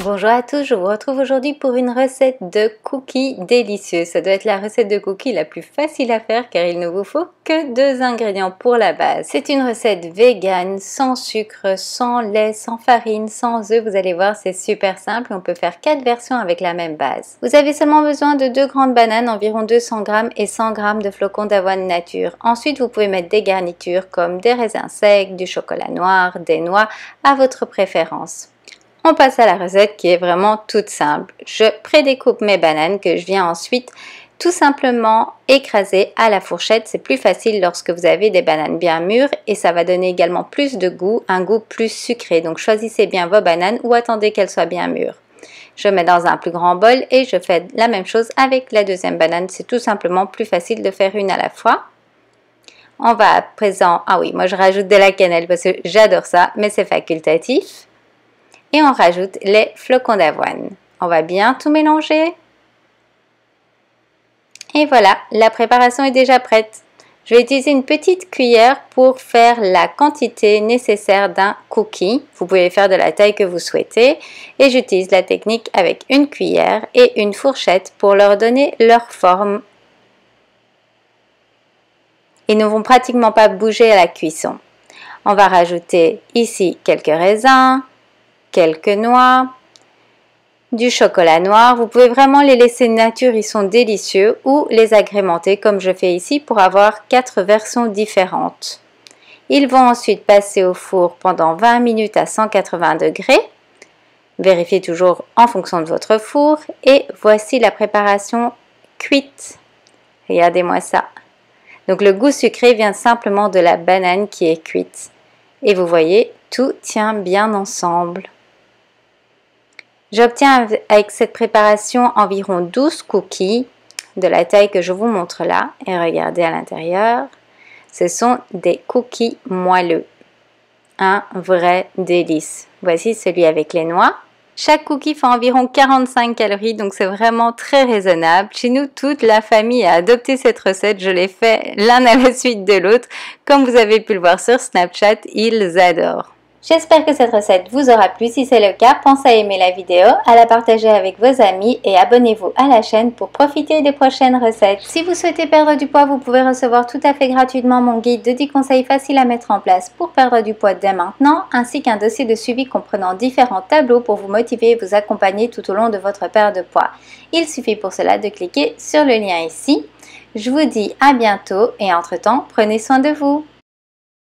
Bonjour à tous, je vous retrouve aujourd'hui pour une recette de cookies délicieux. Ça doit être la recette de cookies la plus facile à faire car il ne vous faut que 2 ingrédients pour la base. C'est une recette végane, sans sucre, sans lait, sans farine, sans œufs. Vous allez voir, c'est super simple. On peut faire 4 versions avec la même base. Vous avez seulement besoin de 2 grandes bananes, environ 200 g et 100 g de flocons d'avoine nature. Ensuite, vous pouvez mettre des garnitures comme des raisins secs, du chocolat noir, des noix à votre préférence. On passe à la recette qui est vraiment toute simple. Je prédécoupe mes bananes que je viens ensuite tout simplement écraser à la fourchette. C'est plus facile lorsque vous avez des bananes bien mûres et ça va donner également plus de goût, un goût plus sucré. Donc choisissez bien vos bananes ou attendez qu'elles soient bien mûres. Je mets dans un plus grand bol et je fais la même chose avec la deuxième banane. C'est tout simplement plus facile de faire une à la fois. On va à présent, moi je rajoute de la cannelle parce que j'adore ça, mais c'est facultatif. Et on rajoute les flocons d'avoine. On va bien tout mélanger. Et voilà, la préparation est déjà prête. Je vais utiliser une petite cuillère pour faire la quantité nécessaire d'un cookie. Vous pouvez faire de la taille que vous souhaitez. Et j'utilise la technique avec une cuillère et une fourchette pour leur donner leur forme. Ils ne vont pratiquement pas bouger à la cuisson. On va rajouter ici quelques raisins, quelques noix, du chocolat noir. Vous pouvez vraiment les laisser nature, ils sont délicieux, ou les agrémenter comme je fais ici pour avoir 4 versions différentes. Ils vont ensuite passer au four pendant 20 minutes à 180 degrés. Vérifiez toujours en fonction de votre four. Et voici la préparation cuite. Regardez-moi ça. Donc le goût sucré vient simplement de la banane qui est cuite. Et vous voyez, tout tient bien ensemble. J'obtiens avec cette préparation environ 12 cookies de la taille que je vous montre là. Et regardez à l'intérieur, ce sont des cookies moelleux. Un vrai délice. Voici celui avec les noix. Chaque cookie fait environ 45 calories, donc c'est vraiment très raisonnable. Chez nous, toute la famille a adopté cette recette. Je l'ai fait l'un à la suite de l'autre. Comme vous avez pu le voir sur Snapchat, ils adorent. J'espère que cette recette vous aura plu. Si c'est le cas, pensez à aimer la vidéo, à la partager avec vos amis et abonnez-vous à la chaîne pour profiter des prochaines recettes. Si vous souhaitez perdre du poids, vous pouvez recevoir tout à fait gratuitement mon guide de 10 conseils faciles à mettre en place pour perdre du poids dès maintenant, ainsi qu'un dossier de suivi comprenant différents tableaux pour vous motiver et vous accompagner tout au long de votre perte de poids. Il suffit pour cela de cliquer sur le lien ici. Je vous dis à bientôt et entre-temps, prenez soin de vous.